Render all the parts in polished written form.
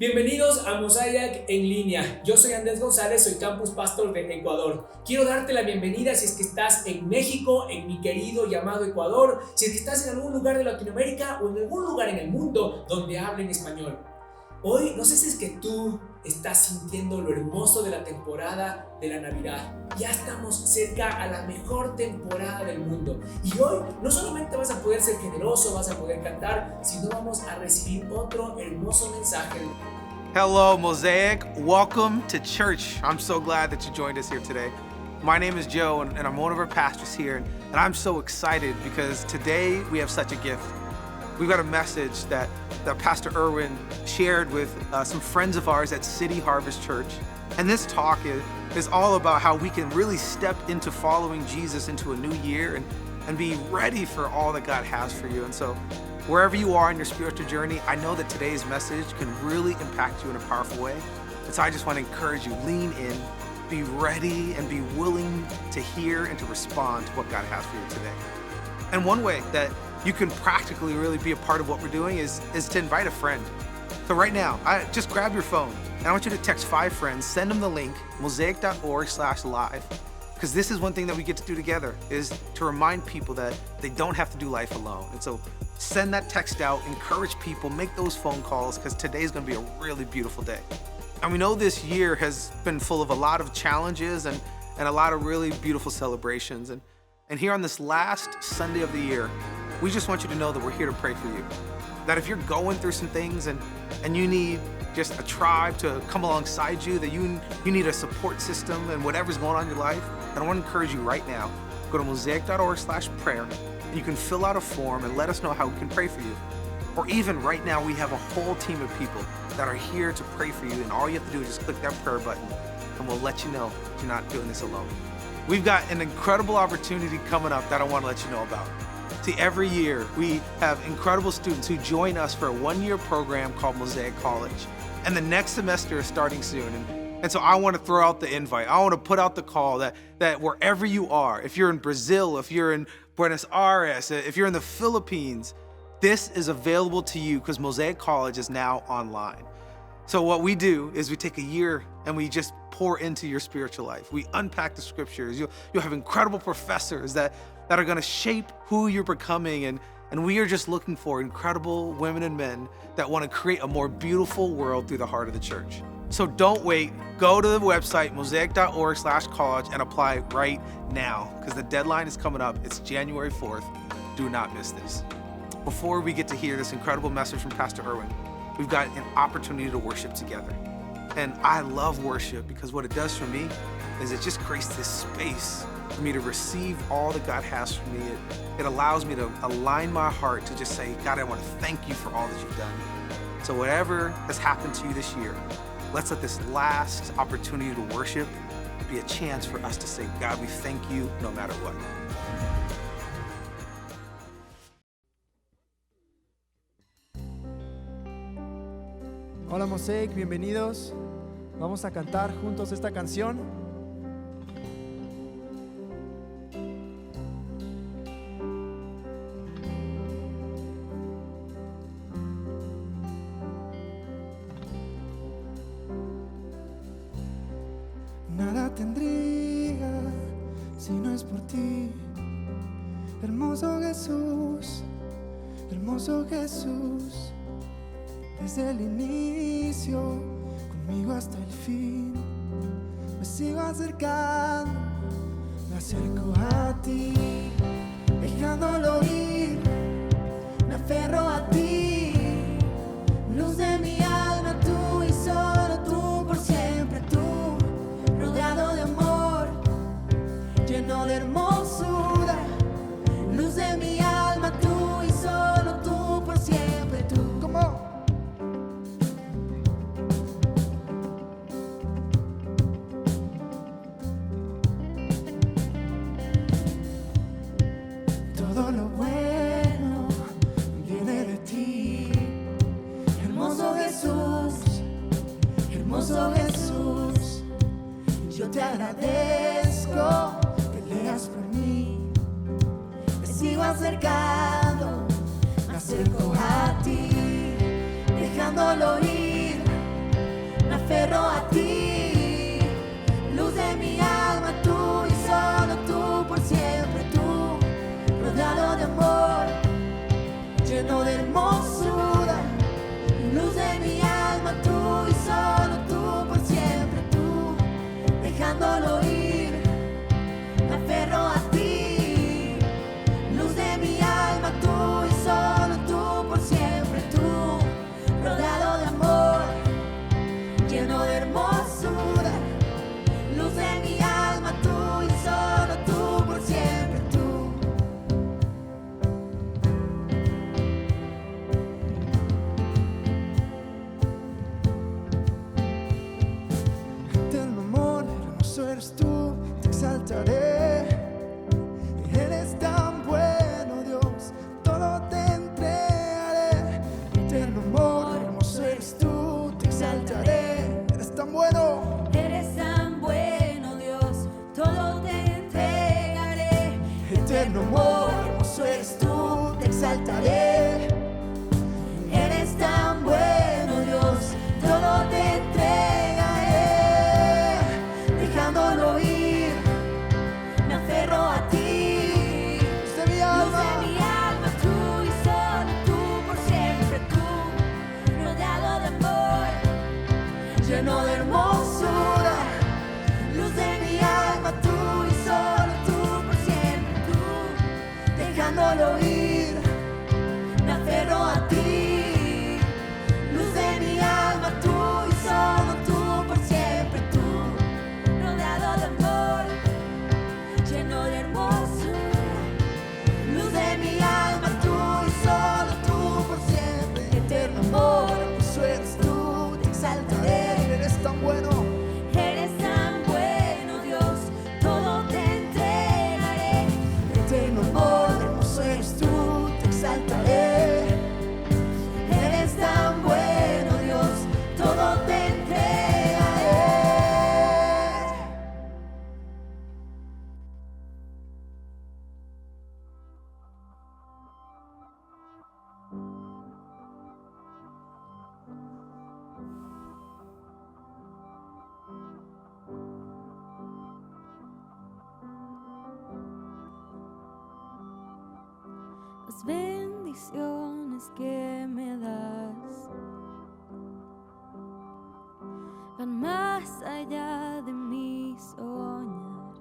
Bienvenidos a Mosaic en línea. Yo soy Andrés González, soy Campus Pastor de Ecuador. Quiero darte la bienvenida si es que estás en México, en mi querido llamado Ecuador, si es que estás en algún lugar de Latinoamérica o en algún lugar en el mundo donde hablen español. Hoy, no sé si es que tú estás sintiendo lo hermoso de la temporada de la Navidad. Ya estamos cerca a la mejor temporada del mundo. Y hoy no solamente vas a poder ser generoso, vas a poder cantar, sino vamos a recibir otro hermoso mensaje. Hello, Mosaic. Welcome to church. I'm so glad that you joined us here today. My name is Joe, and I'm one of our pastors here, and I'm so excited because today we have such a gift. We've got a message that Pastor Erwin shared with some friends of ours at City Harvest Church. And this talk is all about how we can really step into following Jesus into a new year and be ready for all that God has for you. And so wherever you are in your spiritual journey, I know that today's message can really impact you in a powerful way. And so I just want to encourage you, lean in, be ready, and be willing to hear and to respond to what God has for you today. And one way that you can practically really be a part of what we're doing is to invite a friend. So right now, just grab your phone, and I want you to text 5 friends, send them the link, mosaic.org/live, because this is one thing that we get to do together, is to remind people that they don't have to do life alone. And so send that text out, encourage people, make those phone calls, because today's gonna be a really beautiful day. And we know this year has been full of a lot of challenges and a lot of really beautiful celebrations. And here on this last Sunday of the year, we just want you to know that we're here to pray for you. That if you're going through some things and you need just a tribe to come alongside you, that you need a support system and whatever's going on in your life, then I want to encourage you right now, go to mosaic.org/prayer, and you can fill out a form and let us know how we can pray for you. Or even right now, we have a whole team of people that are here to pray for you, and all you have to do is just click that prayer button, and we'll let you know that you're not doing this alone. We've got an incredible opportunity coming up that I want to let you know about. See, every year we have incredible students who join us for a 1-year program called Mosaic College. And the next semester is starting soon. And so I want to throw out the invite. I want to put out the call that wherever you are, if you're in Brazil, if you're in Buenos Aires, if you're in the Philippines, this is available to you because Mosaic College is now online. So what we do is we take a year and we just pour into your spiritual life. We unpack the scriptures. You'll have incredible professors that are going to shape who you're becoming. And we are just looking for incredible women and men that want to create a more beautiful world through the heart of the church. So don't wait. Go to the website, mosaic.org/college, and apply right now because the deadline is coming up. It's January 4th. Do not miss this. Before we get to hear this incredible message from Pastor Erwin, we've got an opportunity to worship together. And I love worship because what it does for me is it just creates this space for me to receive all that God has for me. It allows me to align my heart to just say, God, I want to thank you for all that you've done. So whatever has happened to you this year, let's let this last opportunity to worship be a chance for us to say, God, we thank you no matter what. Hola Mosaic, bienvenidos. Vamos a cantar juntos esta canción. Nada tendría si no es por ti, hermoso Jesús, hermoso Jesús. Desde el inicio, conmigo hasta el fin, me sigo acercando, me acerco a ti, dejándolo ir, me aferro a ti, luz de mi alma, tú y solo tú, por siempre tú, rodeado de amor, lleno de hermosura, luz de mi alma, tú y solo tú, por siempre tú. ¿Cómo? Todo lo bueno viene de ti, hermoso Jesús, hermoso Jesús. Yo te agradezco, peleas por mí, me sigo acercando, me acerco a ti, dejándolo ir, aferro a ti, luz de mi alma, tú y solo tú, por siempre tú, rodeado de amor, lleno de hermosura, luz de mi alma, tú y solo tú, por siempre tú, dejándolo ir, me aferro a ti, luz de mi alma, tú y solo tú, por siempre tú, rodeado de amor, lleno de hermosura, luz de mi alma, tú y solo tú, por siempre tú. Eterno amor, hermoso eres tú, te exaltaré. Eres tan bueno, Dios, todo te entregaré. Eterno amor, hermoso eres tú, te exaltaré. Eres tan bueno. Eres tan bueno, Dios, todo te entregaré. Eterno amor, hermoso eres tú, te exaltaré. Eres tan bueno, Dios, todo te entregaré. Dejándolo ir, me aferro a ti. Luz de mi Luz de alma, mi alma, tú y solo tú, por siempre tú, rodeado de amor, lleno de hermosura. Luz de mi alma, tú y solo tú, por siempre tú, dejándolo ir, me aferro a ti. Luz de mi alma, tú y solo tú, por siempre tú, rodeado de amor, lleno de hermosura. Luz de mi alma, tú y solo tú, por siempre. Eterno amor, hermoso eres tú, te exaltaré. eres tan bueno. Eres tan bueno, Dios, todo te entregaré. Eterno amor, hermoso eres tú, te exaltaré. Eres tan bueno, Dios, todo te entregaré. Las bendiciones que me das van más allá de mi soñar,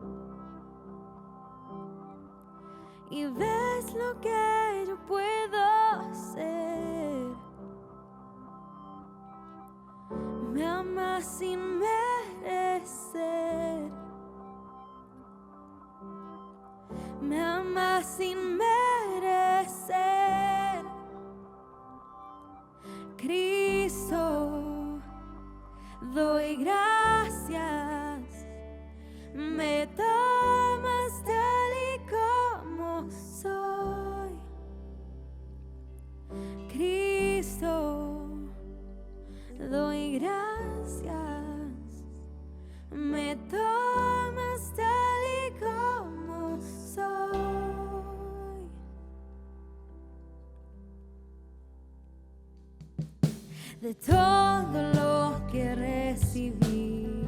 y ves lo que yo puedo ser. Me amas sin merecer, me amas sin merecer. Cristo, doy gracias, me tomas tal y como soy. Cristo, doy gracias, me tomas tal y como soy. De todo lo que recibí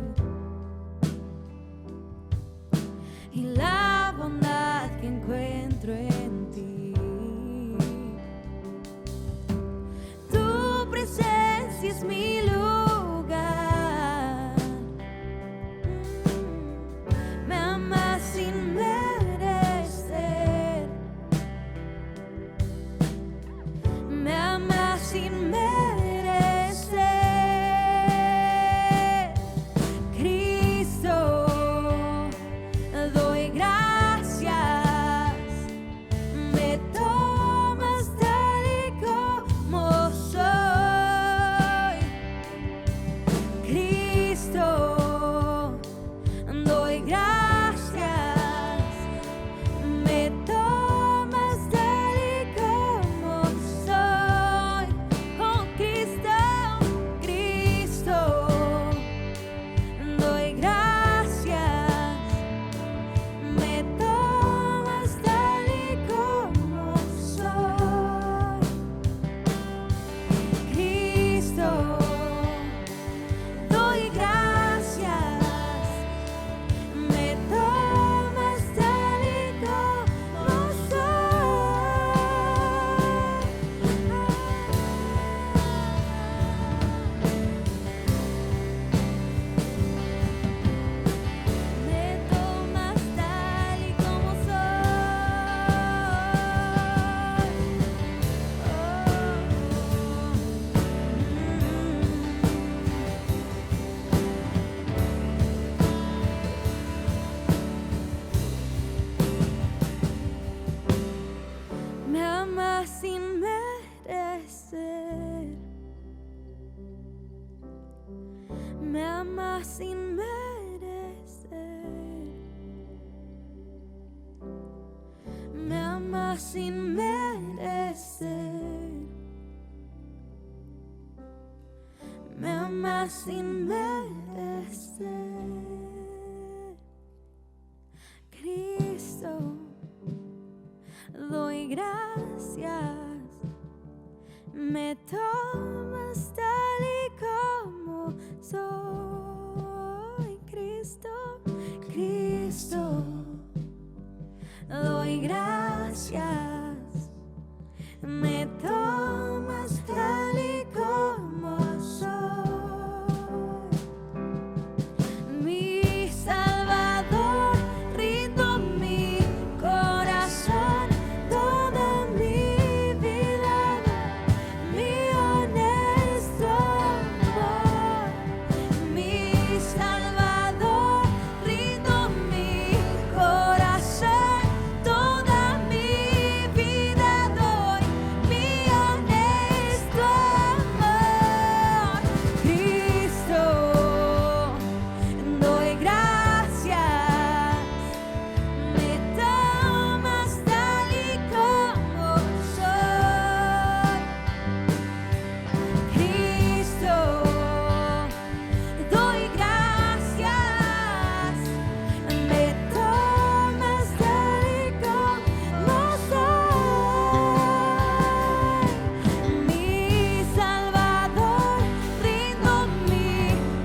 y la bondad que encuentro en ti, tu presencia es mi lugar. Me amas sin merecer, me amas sin merecer. amas sin merecer. Me amas sin merecer. Me amas sin merecer. Me amas sin merecer. Cristo, doy gracias. Me tomas tal y como soy. Cristo, Cristo, doy gracias. Me tomas tal y como soy. Mi Salvador, rindo mi corazón, toda mi vida, mi honesto amor. Mi Salvador, rindo mi corazón, toda mi vida doy, mi honesto amor. Cristo, doy gracias. Me tomas tal y como soy. Cristo, doy gracias. Me tomas tal y como soy. Mi Salvador, rindo mi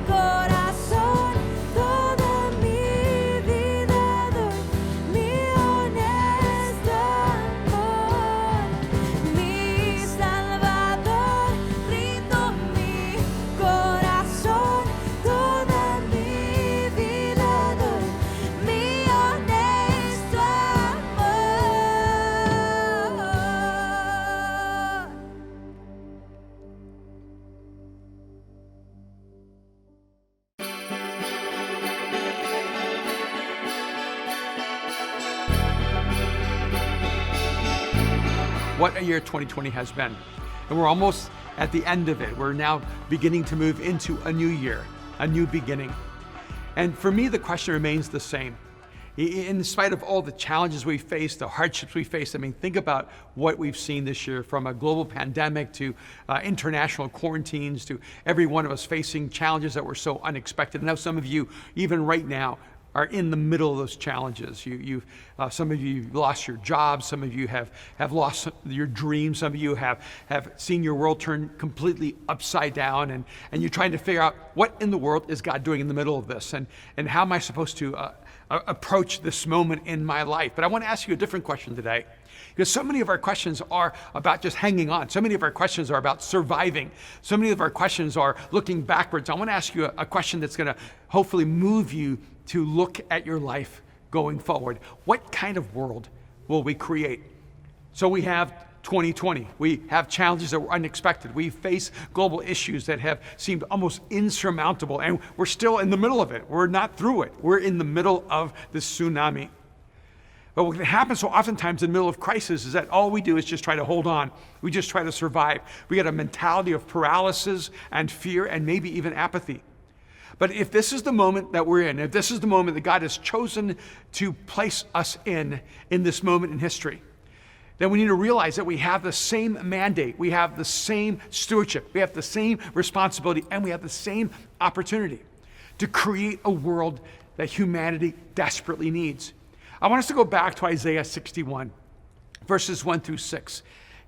corazón, toda mi vida doy, mi honesto amor. Mi Salvador, rindo mi corazón, toda mi vida doy, mi honesto amor. What a year 2020 has been. And we're almost at the end of it. We're now beginning to move into a new year, a new beginning. And for me, the question remains the same. In spite of all the challenges we face, the hardships we face, I mean, think about what we've seen this year, from a global pandemic to international quarantines, to every one of us facing challenges that were so unexpected. And now some of you, even right now, are in the middle of those challenges. Some of you lost your jobs, some of you have lost your dreams, some of you have seen your world turn completely upside down, and you're trying to figure out what in the world is God doing in the middle of this, and how am I supposed to approach this moment in my life. But I want to ask you a different question today, because so many of our questions are about just hanging on. So many of our questions are about surviving. So many of our questions are looking backwards. I want to ask you a question that's going to hopefully move you to look at your life going forward. What kind of world will we create? So we have 2020. We have challenges that were unexpected. We face global issues that have seemed almost insurmountable, and we're still in the middle of it. We're not through it. We're in the middle of this tsunami. But what happens so oftentimes in the middle of crisis is that all we do is just try to hold on. We just try to survive. We get a mentality of paralysis and fear and maybe even apathy. But if this is the moment that we're in, if this is the moment that God has chosen to place us in this moment in history, then we need to realize that we have the same mandate, we have the same stewardship, we have the same responsibility, and we have the same opportunity to create a world that humanity desperately needs. I want us to go back to Isaiah 61, verses 1 through 6.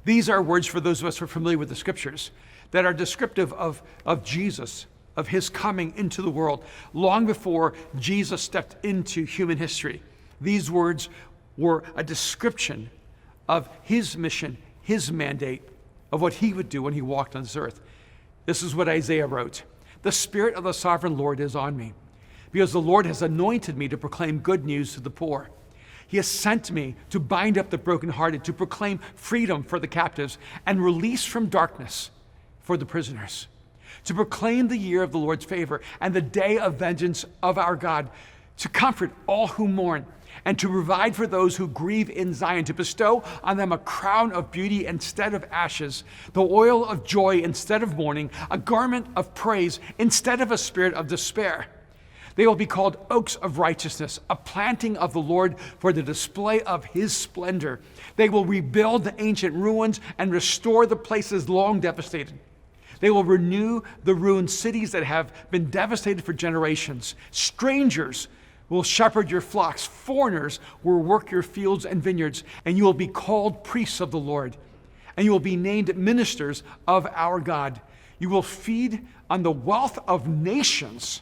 These are words, for those of us who are familiar with the scriptures, that are descriptive of Jesus, of his coming into the world long before Jesus stepped into human history. These words were a description of his mission, his mandate, of what he would do when he walked on this earth. This is what Isaiah wrote. The Spirit of the Sovereign Lord is on me, because the Lord has anointed me to proclaim good news to the poor. He has sent me to bind up the brokenhearted, to proclaim freedom for the captives and release from darkness for the prisoners, to proclaim the year of the Lord's favor and the day of vengeance of our God, to comfort all who mourn, and to provide for those who grieve in Zion, to bestow on them a crown of beauty instead of ashes, the oil of joy instead of mourning, a garment of praise instead of a spirit of despair. They will be called oaks of righteousness, a planting of the Lord for the display of his splendor. They will rebuild the ancient ruins and restore the places long devastated. They will renew the ruined cities that have been devastated for generations. Strangers will shepherd your flocks. Foreigners will work your fields and vineyards, and you will be called priests of the Lord, and you will be named ministers of our God. You will feed on the wealth of nations,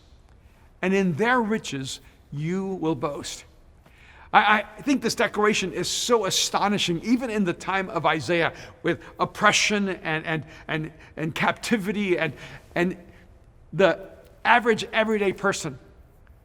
and in their riches you will boast. I think this declaration is so astonishing, even in the time of Isaiah, with oppression and captivity, and the average everyday person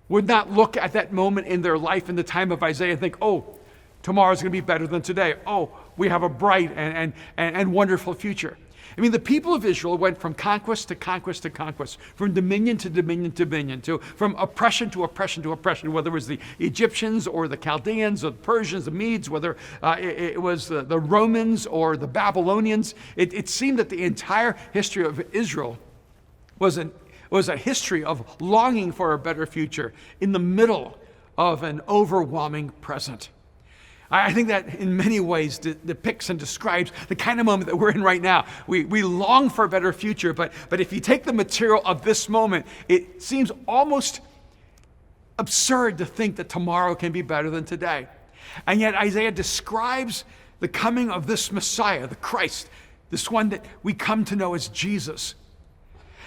would not look at that moment in their life in the time of Isaiah and think, oh, tomorrow's going to be better than today. Oh, we have a bright and wonderful future. I mean, the people of Israel went from conquest to conquest to conquest, from dominion to dominion to dominion, from oppression to oppression to oppression, whether it was the Egyptians or the Chaldeans or the Persians, the Medes, whether it was the Romans or the Babylonians. It seemed that the entire history of Israel was a history of longing for a better future in the middle of an overwhelming present. I think that in many ways depicts and describes the kind of moment that we're in right now. We long for a better future, but if you take the material of this moment, it seems almost absurd to think that tomorrow can be better than today. And yet Isaiah describes the coming of this Messiah, the Christ, this one that we come to know as Jesus.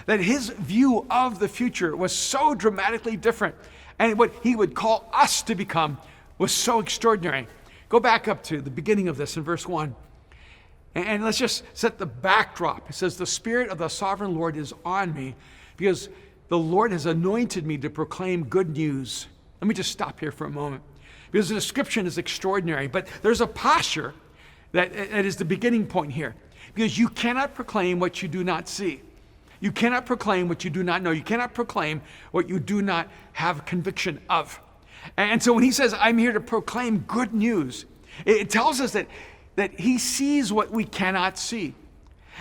That his view of the future was so dramatically different, and what he would call us to become was so extraordinary. Go back up to the beginning of this in verse 1. And let's just set the backdrop. It says, the Spirit of the Sovereign Lord is on me because the Lord has anointed me to proclaim good news. Let me just stop here for a moment, because the description is extraordinary, but there's a posture that is the beginning point here, because you cannot proclaim what you do not see. You cannot proclaim what you do not know. You cannot proclaim what you do not have conviction of. And so when he says, I'm here to proclaim good news, it tells us that he sees what we cannot see.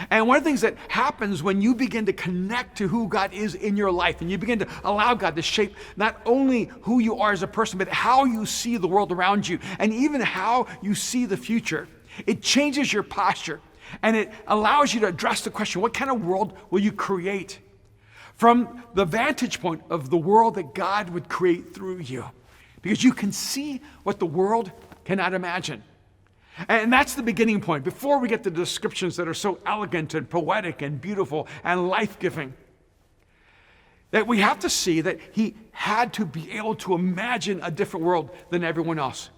And one of the things that happens when you begin to connect to who God is in your life, and you begin to allow God to shape not only who you are as a person, but how you see the world around you, and even how you see the future, it changes your posture. And it allows you to address the question, what kind of world will you create? From the vantage point of the world that God would create through you. Because you can see what the world cannot imagine. And that's the beginning point, before we get to the descriptions that are so elegant and poetic and beautiful and life-giving. That we have to see that he had to be able to imagine a different world than everyone else.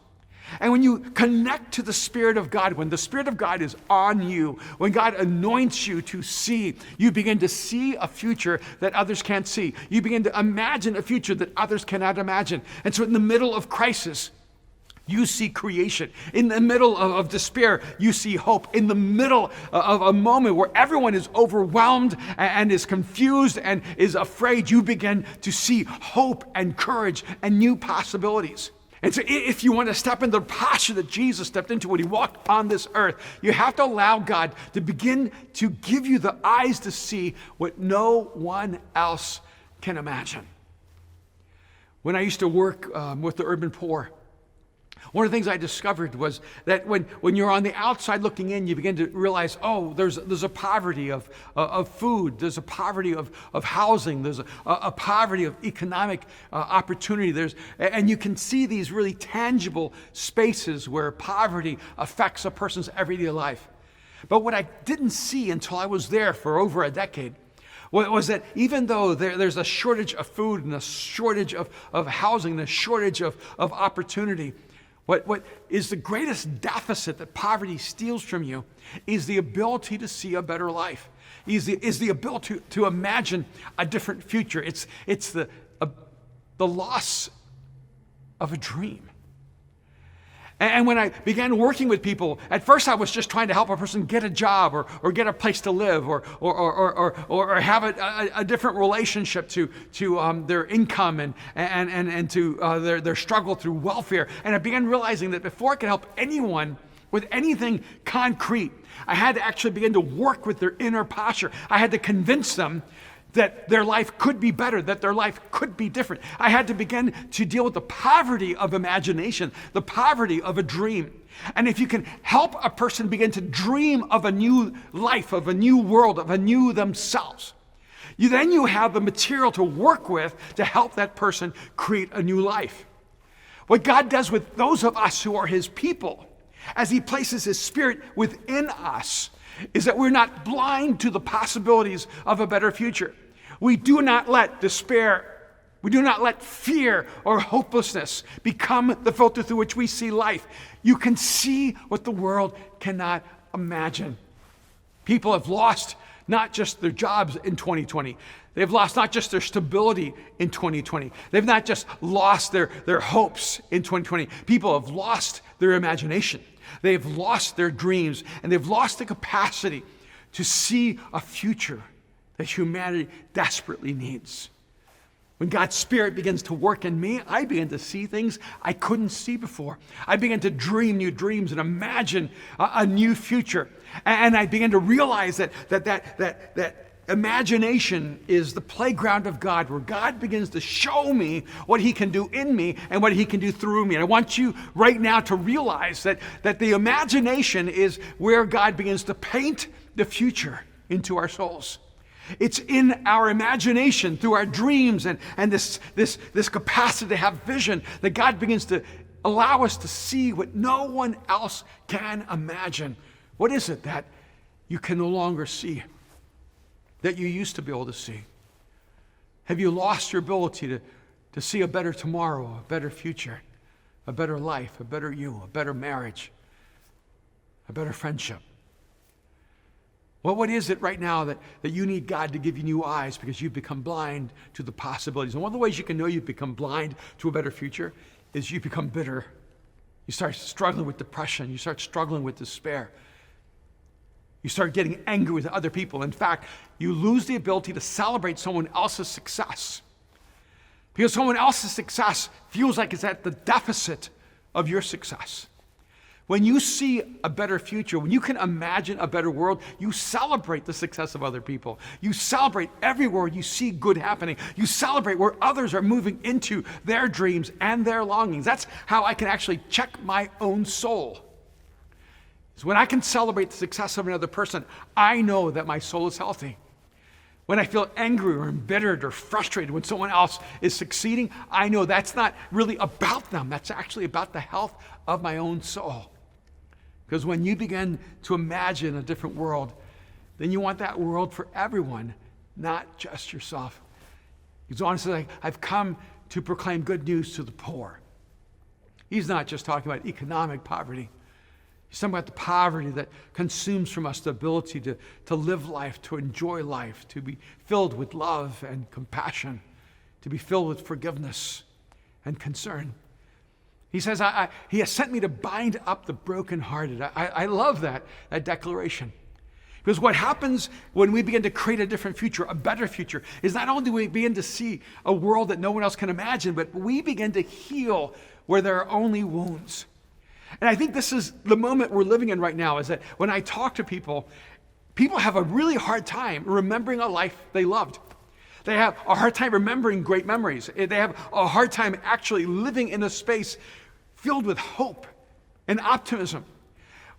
And when you connect to the Spirit of God, when the Spirit of God is on you, when God anoints you to see, you begin to see a future that others can't see. You begin to imagine a future that others cannot imagine. And so in the middle of crisis, you see creation. In the middle of despair, you see hope. In the middle of a moment where everyone is overwhelmed and is confused and is afraid, you begin to see hope and courage and new possibilities. And so if you want to step into the posture that Jesus stepped into when he walked on this earth, you have to allow God to begin to give you the eyes to see what no one else can imagine. When I used to work with the urban poor, one of the things I discovered was that when you're on the outside looking in, you begin to realize, oh, there's a poverty of food, there's a poverty of housing, there's a poverty of economic opportunity. And you can see these really tangible spaces where poverty affects a person's everyday life. But what I didn't see until I was there for over a decade was that even though there's a shortage of food and a shortage of housing and a shortage of opportunity, what is the greatest deficit that poverty steals from you is the ability to see a better life. Is the ability to imagine a different future. It's the loss of a dream. And when I began working with people, at first I was just trying to help a person get a job or get a place to live or have a different relationship to their income and to their struggle through welfare. And I began realizing that before I could help anyone with anything concrete, I had to actually begin to work with their inner posture. I had to convince them that their life could be better, that their life could be different. I had to begin to deal with the poverty of imagination, the poverty of a dream. And if you can help a person begin to dream of a new life, of a new world, of a new themselves, then you have the material to work with to help that person create a new life. What God does with those of us who are his people, as he places his Spirit within us, is that we're not blind to the possibilities of a better future. We do not let despair, we do not let fear or hopelessness become the filter through which we see life. You can see what the world cannot imagine. People have lost not just their jobs in 2020. They've lost not just their stability in 2020. They've not just lost their hopes in 2020. People have lost their imagination. They've lost their dreams, and they've lost the capacity to see a future that humanity desperately needs. When God's Spirit begins to work in me, I begin to see things I couldn't see before. I begin to dream new dreams and imagine a new future. And I begin to realize that imagination is the playground of God, where God begins to show me what he can do in me and what he can do through me. And I want you right now to realize that the imagination is where God begins to paint the future into our souls. It's in our imagination, through our dreams and this capacity to have vision, that God begins to allow us to see what no one else can imagine. What is it that you can no longer see that you used to be able to see? Have you lost your ability to see a better tomorrow, a better future, a better life, a better you, a better marriage, a better friendship? Well, what is it right now that you need God to give you new eyes because you've become blind to the possibilities? And one of the ways you can know you've become blind to a better future is you become bitter. You start struggling with depression. You start struggling with despair. You start getting angry with other people. In fact, you lose the ability to celebrate someone else's success because someone else's success feels like it's at the deficit of your success. When you see a better future, when you can imagine a better world, you celebrate the success of other people. You celebrate everywhere you see good happening. You celebrate where others are moving into their dreams and their longings. That's how I can actually check my own soul. Is when I can celebrate the success of another person, I know that my soul is healthy. When I feel angry or embittered or frustrated when someone else is succeeding, I know that's not really about them. That's actually about the health of my own soul. Because when you begin to imagine a different world, then you want that world for everyone, not just yourself. He's honestly like, I've come to proclaim good news to the poor. He's not just talking about economic poverty. He's talking about the poverty that consumes from us the ability to live life, to enjoy life, to be filled with love and compassion, to be filled with forgiveness and concern. He says, he has sent me to bind up the brokenhearted. I love that declaration. Because what happens when we begin to create a different future, a better future, is not only do we begin to see a world that no one else can imagine, but we begin to heal where there are only wounds. And I think this is the moment we're living in right now, is that when I talk to people, people have a really hard time remembering a life they loved. They have a hard time remembering great memories. They have a hard time actually living in a space filled with hope and optimism.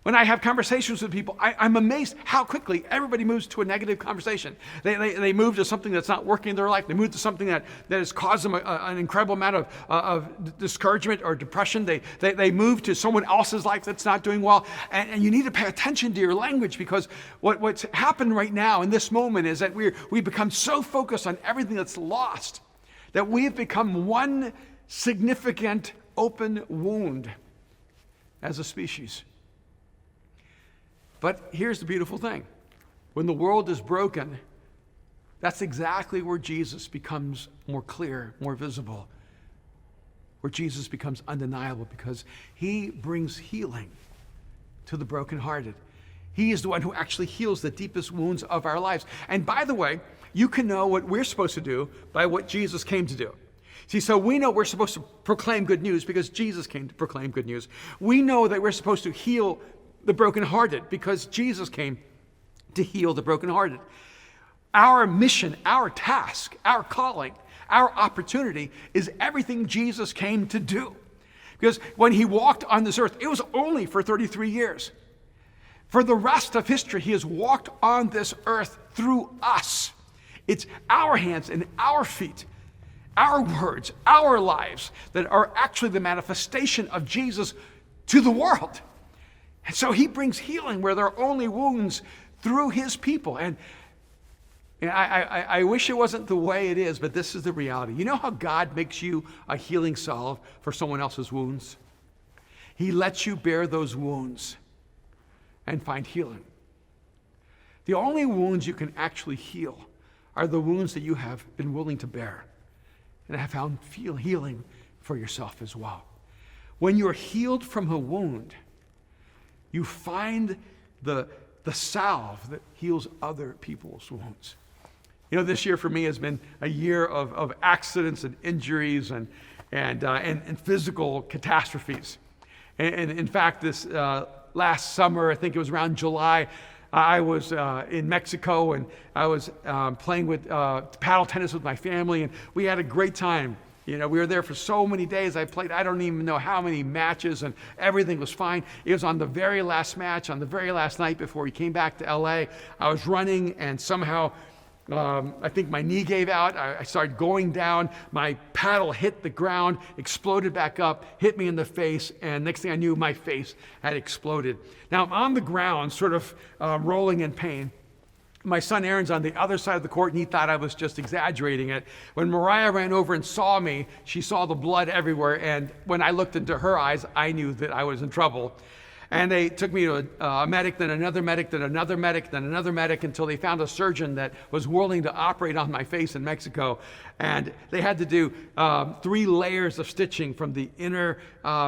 When I have conversations with people, I'm amazed how quickly everybody moves to a negative conversation. They move to something that's not working in their life. They move to something that has caused them an incredible amount of discouragement or depression. They move to someone else's life that's not doing well. And you need to pay attention to your language, because what's happened right now in this moment is that we've become so focused on everything that's lost that we've become one significant open wound as a species. But here's the beautiful thing. When the world is broken, that's exactly where Jesus becomes more clear, more visible. where Jesus becomes undeniable because he brings healing to the brokenhearted. He is the one who actually heals the deepest wounds of our lives. And by the way, you can know what we're supposed to do by what Jesus came to do. See, so we know we're supposed to proclaim good news because Jesus came to proclaim good news. We know that we're supposed to heal the brokenhearted because Jesus came to heal the brokenhearted. Our mission, our task, our calling, our opportunity is everything Jesus came to do. Because when he walked on this earth, it was only for 33 years. For the rest of history, he has walked on this earth through us. It's our hands and our feet, our words, our lives that are actually the manifestation of Jesus to the world. And so he brings healing where there are only wounds through his people. And I wish it wasn't the way it is, but this is the reality. You know how God makes you a healing salve for someone else's wounds? He lets you bear those wounds and find healing. The only wounds you can actually heal are the wounds that you have been willing to bear and have found healing for yourself as well. When you're healed from a wound, you find the salve that heals other people's wounds. You know, this year for me has been a year of accidents and injuries and physical catastrophes. And in fact, this last summer, I think it was around July, I was in Mexico and I was playing with paddle tennis with my family, and we had a great time. You know, we were there for so many days. I played, I don't even know how many matches, and everything was fine. It was on the very last match, on the very last night before we came back to LA. I was running, and somehow I think my knee gave out. I started going down. My paddle hit the ground, exploded back up, hit me in the face, and next thing I knew, my face had exploded. Now I'm on the ground, sort of rolling in pain. My son Aaron's on the other side of the court, and he thought I was just exaggerating it. When Mariah ran over and saw me, she saw the blood everywhere, and when I looked into her eyes, I knew that I was in trouble. And they took me to a medic, then another medic, then another medic, then another medic, until they found a surgeon that was willing to operate on my face in Mexico. And they had to do 3 layers of stitching from the inner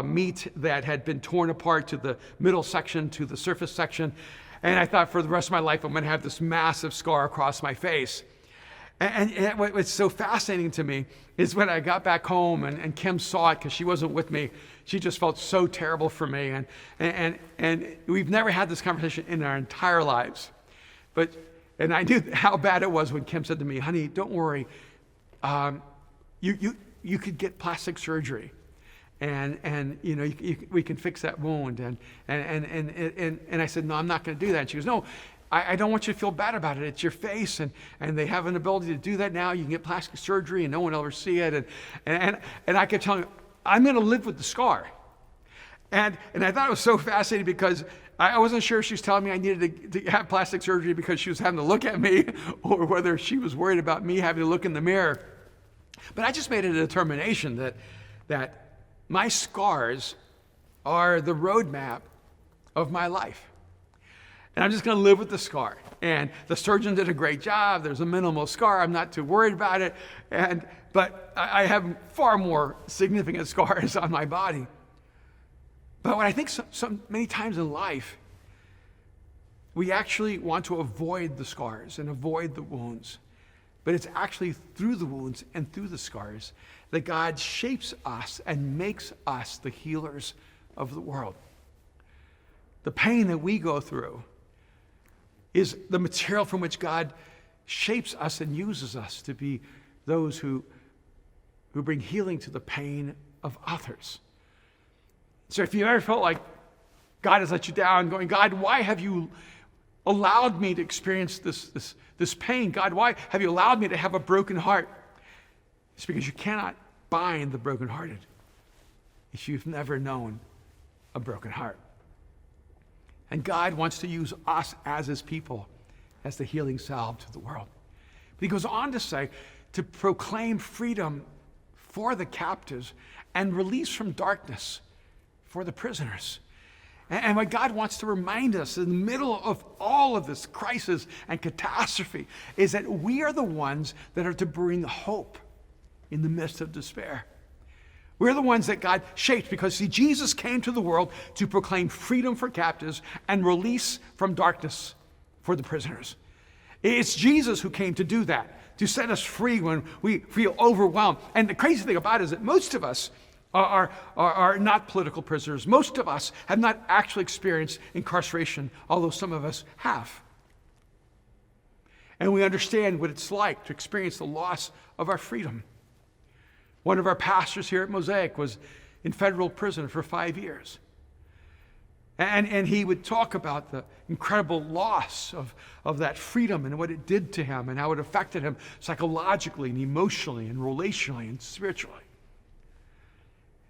meat that had been torn apart to the middle section to the surface section. And I thought for the rest of my life, I'm going to have this massive scar across my face. And what's so fascinating to me is when I got back home and Kim saw it because she wasn't with me, she just felt so terrible for me. And we've never had this conversation in our entire lives. And I knew how bad it was when Kim said to me, honey, don't worry. You could get plastic surgery. And you know, we can fix that wound. And I said, no, I'm not going to do that. And she goes, no, I don't want you to feel bad about it. It's your face, and they have an ability to do that now. You can get plastic surgery, and no one will ever see it. And I kept telling her, I'm going to live with the scar. And I thought it was so fascinating because I wasn't sure if she was telling me I needed to have plastic surgery because she was having to look at me, or whether she was worried about me having to look in the mirror. But I just made a determination that my scars are the roadmap of my life. And I'm just going to live with the scar. And the surgeon did a great job. There's a minimal scar. I'm not too worried about it. But I have far more significant scars on my body. But what I think so many times in life, we actually want to avoid the scars and avoid the wounds. But it's actually through the wounds and through the scars that God shapes us and makes us the healers of the world. The pain that we go through is the material from which God shapes us and uses us to be those who bring healing to the pain of others. So if you ever felt like God has let you down, going, God, why have you allowed me to experience this pain? God, why have you allowed me to have a broken heart? It's because you cannot bind the brokenhearted if you've never known a broken heart. And God wants to use us as his people as the healing salve to the world. But he goes on to say, to proclaim freedom for the captives and release from darkness for the prisoners. And what God wants to remind us in the middle of all of this crisis and catastrophe is that we are the ones that are to bring hope in the midst of despair. We're the ones that God shaped because, see, Jesus came to the world to proclaim freedom for captives and release from darkness for the prisoners. It's Jesus who came to do that, to set us free when we feel overwhelmed. And the crazy thing about it is that most of us are not political prisoners. Most of us have not actually experienced incarceration, although some of us have. And we understand what it's like to experience the loss of our freedom. One of our pastors here at Mosaic was in federal prison for 5 years. And he would talk about the incredible loss of that freedom and what it did to him and how it affected him psychologically and emotionally and relationally and spiritually.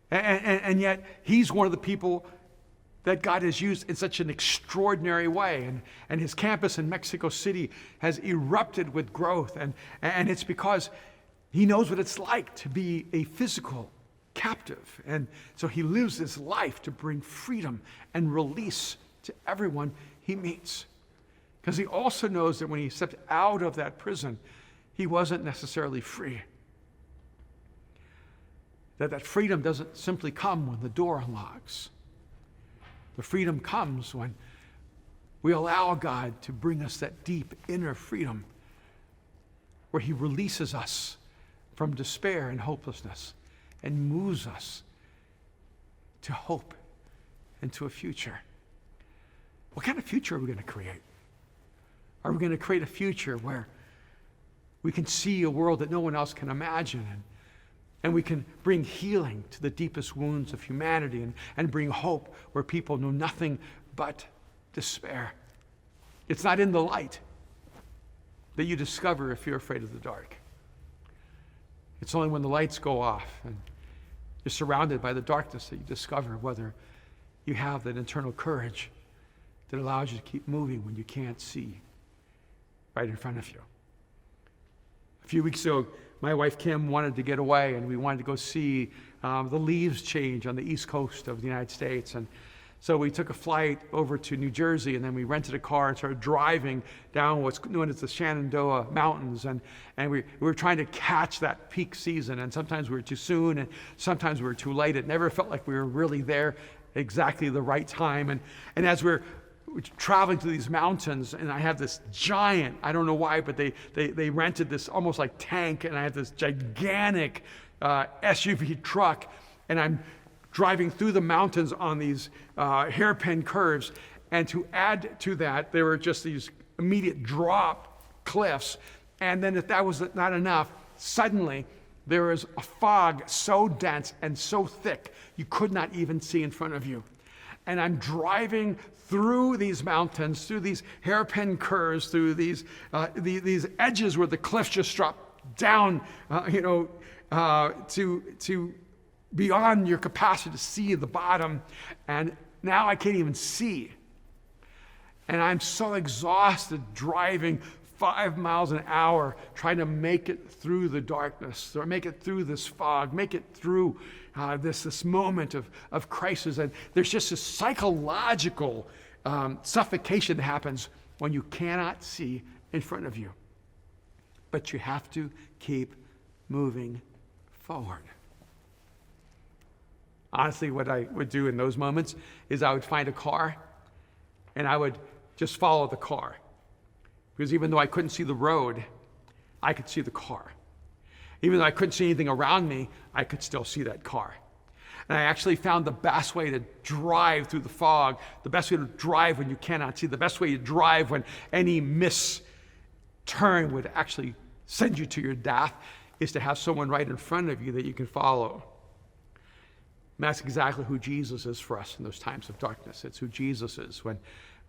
And yet, he's one of the people that God has used in such an extraordinary way. And his campus in Mexico City has erupted with growth. And it's because he knows what it's like to be a physical captive. And so he lives his life to bring freedom and release to everyone he meets. Because he also knows that when he stepped out of that prison, he wasn't necessarily free. That freedom doesn't simply come when the door unlocks. The freedom comes when we allow God to bring us that deep inner freedom where he releases us from despair and hopelessness and moves us to hope and to a future. What kind of future are we going to create? Are we going to create a future where we can see a world that no one else can imagine, and we can bring healing to the deepest wounds of humanity and bring hope where people know nothing but despair? It's not in the light that you discover if you're afraid of the dark. It's only when the lights go off and you're surrounded by the darkness that you discover whether you have that internal courage that allows you to keep moving when you can't see right in front of you. A few weeks ago, my wife Kim wanted to get away, and we wanted to go see the leaves change on the east coast of the United States. And so we took a flight over to New Jersey, and then we rented a car and started driving down what's known as the Shenandoah Mountains. And we were trying to catch that peak season, and sometimes we were too soon, and sometimes we were too late. It never felt like we were really there exactly the right time. And as we're traveling to these mountains, and I have this giant, I don't know why, but they rented this almost like tank, and I have this gigantic SUV truck, and I'm driving through the mountains on these hairpin curves. And to add to that, there were just these immediate drop cliffs. And then if that was not enough, suddenly there was a fog so dense and so thick, you could not even see in front of you. And I'm driving through these mountains, through these hairpin curves, through these edges where the cliffs just drop down, to beyond your capacity to see the bottom. And now I can't even see. And I'm so exhausted driving 5 miles an hour, trying to make it through the darkness, or make it through this fog, make it through this moment of crisis. And there's just this psychological suffocation that happens when you cannot see in front of you. But you have to keep moving forward. Honestly, what I would do in those moments is I would find a car and I would just follow the car. Because even though I couldn't see the road, I could see the car. Even though I couldn't see anything around me, I could still see that car. And I actually found the best way to drive through the fog, the best way to drive when you cannot see, the best way to drive when any misturn would actually send you to your death, is to have someone right in front of you that you can follow. And that's exactly who Jesus is for us in those times of darkness. It's who Jesus is when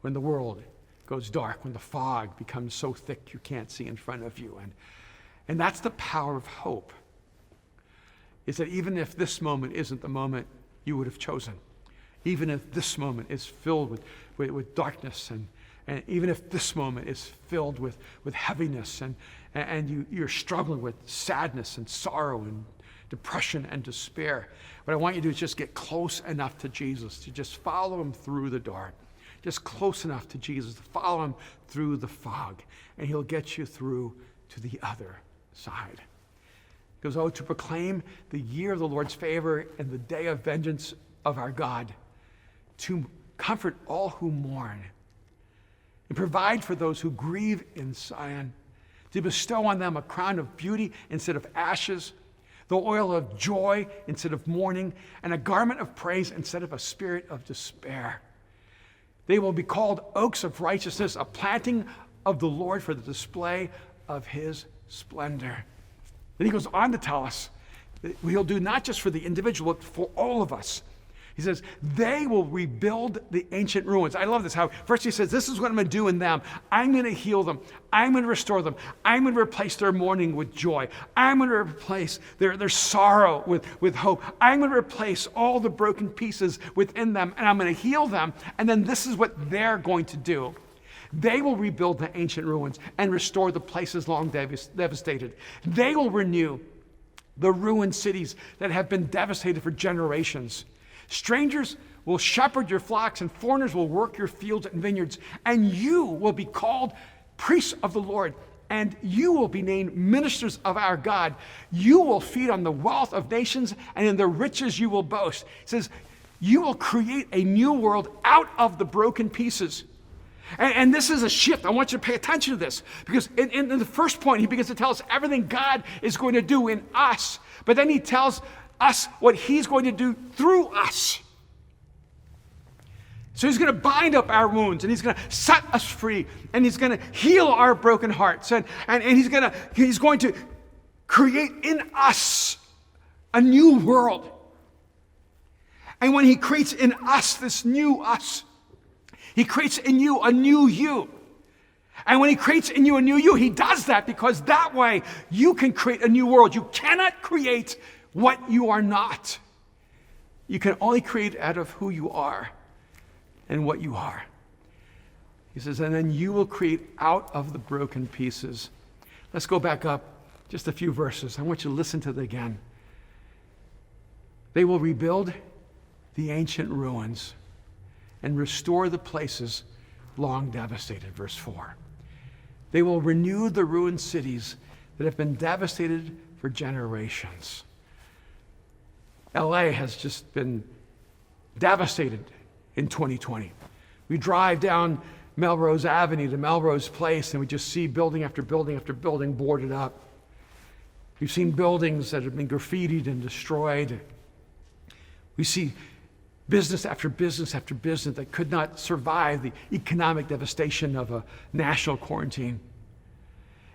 the world goes dark, when the fog becomes so thick you can't see in front of you. And that's the power of hope, is that even if this moment isn't the moment you would have chosen, even if this moment is filled with darkness, and even if this moment is filled with heaviness, and you're struggling with sadness and sorrow and depression and despair, what I want you to do is just get close enough to Jesus to just follow him through the dark. Just close enough to Jesus to follow him through the fog, and he'll get you through to the other side. goes, oh, to proclaim the year of the Lord's favor and the day of vengeance of our God, to comfort all who mourn, and provide for those who grieve in Zion, to bestow on them a crown of beauty instead of ashes, the oil of joy instead of mourning, and a garment of praise instead of a spirit of despair. They will be called oaks of righteousness, a planting of the Lord for the display of his splendor. Then he goes on to tell us that he'll do not just for the individual, but for all of us. He says, they will rebuild the ancient ruins. I love this, how first he says, this is what I'm going to do in them. I'm going to heal them. I'm going to restore them. I'm going to replace their mourning with joy. I'm going to replace their sorrow with hope. I'm going to replace all the broken pieces within them, and I'm going to heal them. And then this is what they're going to do. They will rebuild the ancient ruins and restore the places long devastated. They will renew the ruined cities that have been devastated for generations. Strangers will shepherd your flocks, and foreigners will work your fields and vineyards, and you will be called priests of the Lord, and you will be named ministers of our God. You will feed on the wealth of nations, and in the riches you will boast. It says, you will create a new world out of the broken pieces. And this is a shift. I want you to pay attention to this, because in the first point, he begins to tell us everything God is going to do in us, but then he tells us what he's going to do through us. So he's going to bind up our wounds, and he's going to set us free, and he's going to heal our broken hearts, and he's going to create in us a new world. And when he creates in us this new us, he creates in you a new you. And when he creates in you a new you, he does that because that way you can create a new world. You cannot create what you are not. You can only create out of who you are and what you are. He says, and then you will create out of the broken pieces. Let's go back up just a few verses. I want you to listen to them again. They will rebuild the ancient ruins and restore the places long devastated. Verse 4. They will renew the ruined cities that have been devastated for generations. LA has just been devastated in 2020. We drive down Melrose Avenue to Melrose Place, and we just see building after building after building boarded up. We've seen buildings that have been graffitied and destroyed. We see business after business after business that could not survive the economic devastation of a national quarantine.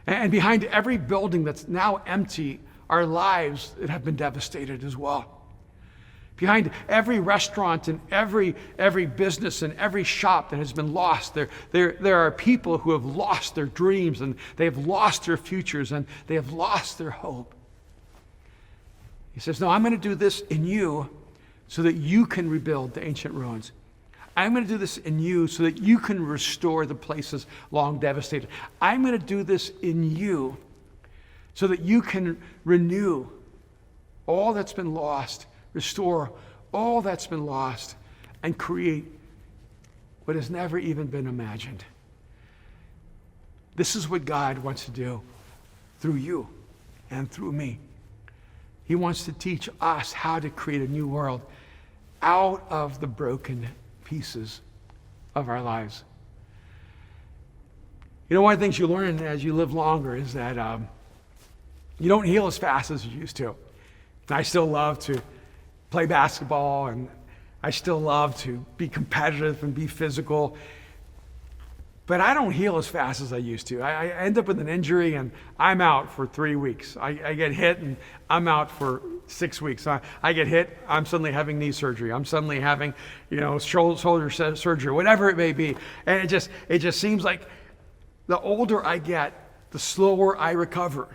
And behind every building that's now empty are lives that have been devastated as well. Behind every restaurant and every business and every shop that has been lost, there are people who have lost their dreams, and they have lost their futures, and they have lost their hope. He says, no, I'm going to do this in you so that you can rebuild the ancient ruins. I'm going to do this in you so that you can restore the places long devastated. I'm going to do this in you so that you can renew all that's been lost, restore all that's been lost, and create what has never even been imagined. This is what God wants to do through you and through me. He wants to teach us how to create a new world out of the broken pieces of our lives. You know, one of the things you learn as you live longer is that you don't heal as fast as you used to. And I still love to play basketball, and I still love to be competitive and be physical. But I don't heal as fast as I used to. I end up with an injury, and I'm out for 3 weeks. I get hit, and I'm out for 6 weeks. I get hit, I'm suddenly having knee surgery. I'm suddenly having, shoulder surgery, whatever it may be. And it just seems like the older I get, the slower I recover.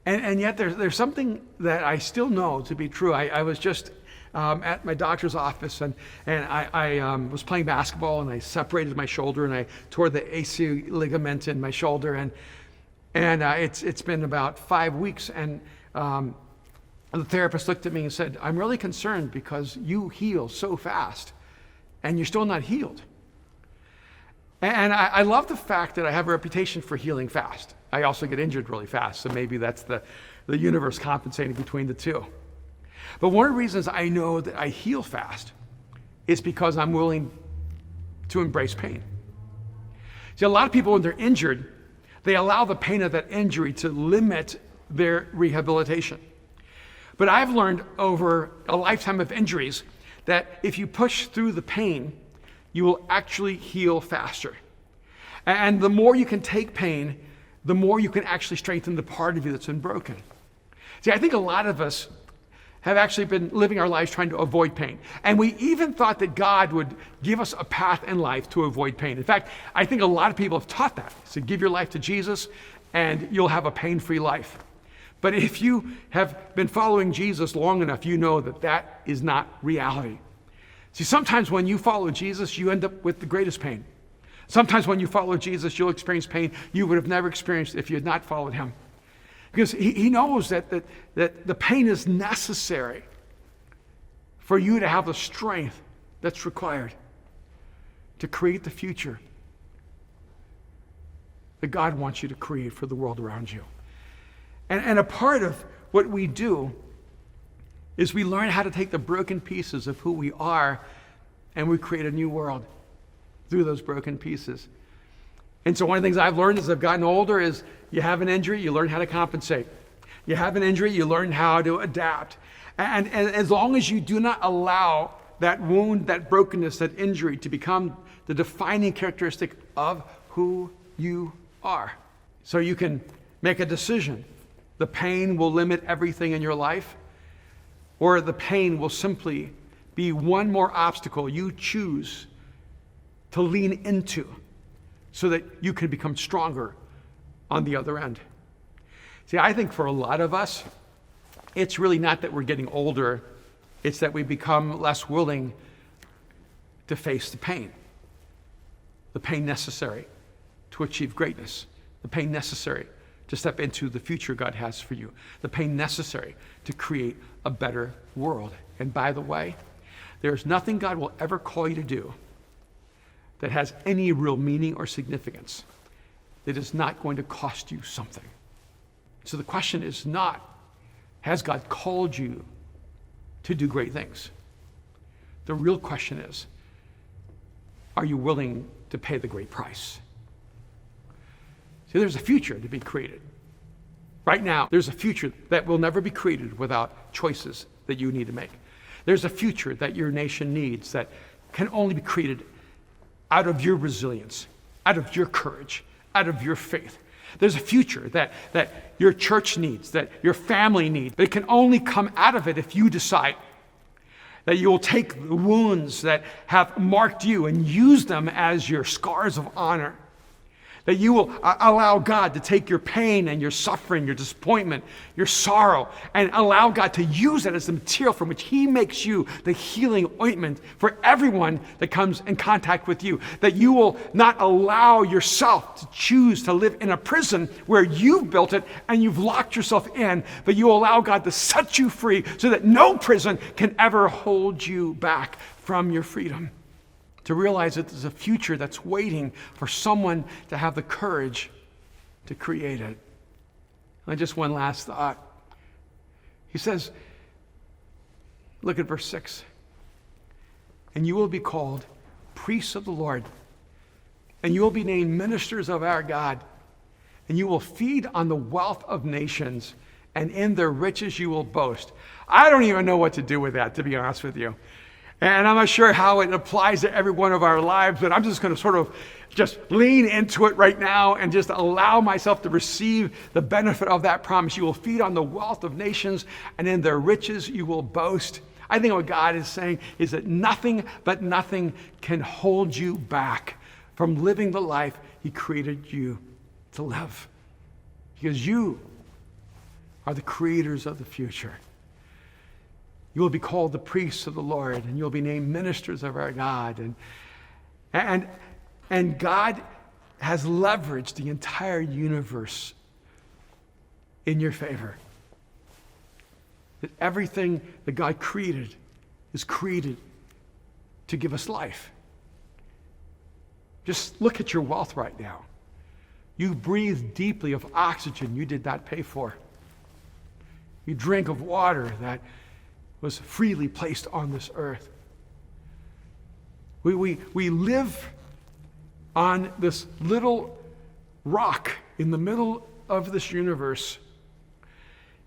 And yet there's something that I still know to be true. I was just at my doctor's office, and I was playing basketball, and I separated my shoulder, and I tore the AC ligament in my shoulder, and it's been about 5 weeks, and the therapist looked at me and said, I'm really concerned because you heal so fast, and you're still not healed. And I love the fact that I have a reputation for healing fast. I also get injured really fast, so maybe that's the universe compensating between the two. But one of the reasons I know that I heal fast is because I'm willing to embrace pain. See, a lot of people, when they're injured, they allow the pain of that injury to limit their rehabilitation. But I've learned over a lifetime of injuries that if you push through the pain, you will actually heal faster. And the more you can take pain, the more you can actually strengthen the part of you that's been broken. See, I think a lot of us have actually been living our lives trying to avoid pain. And we even thought that God would give us a path in life to avoid pain. In fact, I think a lot of people have taught that. So give your life to Jesus and you'll have a pain-free life. But if you have been following Jesus long enough, you know that that is not reality. See, sometimes when you follow Jesus, you end up with the greatest pain. Sometimes when you follow Jesus, you'll experience pain you would have never experienced if you had not followed him. Because he knows that the pain is necessary for you to have the strength that's required to create the future that God wants you to create for the world around you. And a part of what we do is we learn how to take the broken pieces of who we are and we create a new world through those broken pieces. And so one of the things I've learned as I've gotten older is you have an injury, you learn how to compensate. You have an injury, you learn how to adapt. And as long as you do not allow that wound, that brokenness, that injury to become the defining characteristic of who you are. So you can make a decision. The pain will limit everything in your life, or the pain will simply be one more obstacle you choose to lean into so that you can become stronger on the other end. See, I think for a lot of us, it's really not that we're getting older, it's that we become less willing to face the pain necessary to achieve greatness, the pain necessary to step into the future God has for you, the pain necessary to create a better world. And by the way, there's nothing God will ever call you to do that has any real meaning or significance that is not going to cost you something. So the question is not, has God called you to do great things? The real question is, are you willing to pay the great price? See, there's a future to be created. Right now, there's a future that will never be created without choices that you need to make. There's a future that your nation needs that can only be created out of your resilience, out of your courage, out of your faith. There's a future that your church needs, that your family needs, but it can only come out of it if you decide that you will take the wounds that have marked you and use them as your scars of honor. That you will allow God to take your pain and your suffering, your disappointment, your sorrow, and allow God to use it as the material from which he makes you the healing ointment for everyone that comes in contact with you. That you will not allow yourself to choose to live in a prison where you've built it and you've locked yourself in, but you allow God to set you free so that no prison can ever hold you back from your freedom. To realize that there's a future that's waiting for someone to have the courage to create it. And just one last thought. He says, look at verse 6. And you will be called priests of the Lord, and you will be named ministers of our God, and you will feed on the wealth of nations, and in their riches you will boast. I don't even know what to do with that, to be honest with you. And I'm not sure how it applies to every one of our lives, but I'm just going to sort of just lean into it right now and just allow myself to receive the benefit of that promise. You will feed on the wealth of nations, and in their riches you will boast. I think what God is saying is that nothing but nothing can hold you back from living the life he created you to live. Because you are the creators of the future. You will be called the priests of the Lord, and you'll be named ministers of our God. And God has leveraged the entire universe in your favor. That everything that God created is created to give us life. Just look at your wealth right now. You breathe deeply of oxygen you did not pay for. We drink of water that was freely placed on this earth. We live on this little rock in the middle of this universe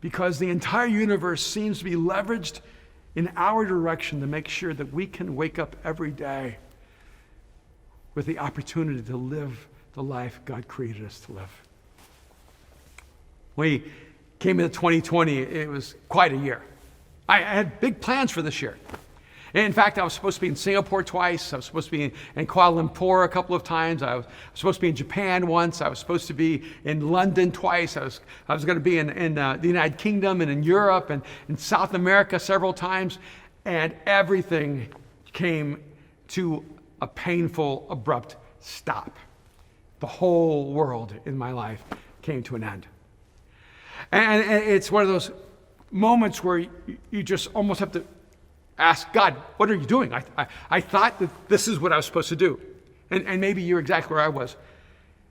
because the entire universe seems to be leveraged in our direction to make sure that we can wake up every day with the opportunity to live the life God created us to live. We came into 2020, it was quite a year. I had big plans for this year. And in fact, I was supposed to be in Singapore twice. I was supposed to be in Kuala Lumpur a couple of times. I was supposed to be in Japan once. I was supposed to be in London twice. I was going to be in the United Kingdom and in Europe and in South America several times. And everything came to a painful, abrupt stop. The whole world in my life came to an end. And it's one of those moments where you just almost have to ask God, what are you doing? I thought that this is what I was supposed to do. And maybe you're exactly where I was.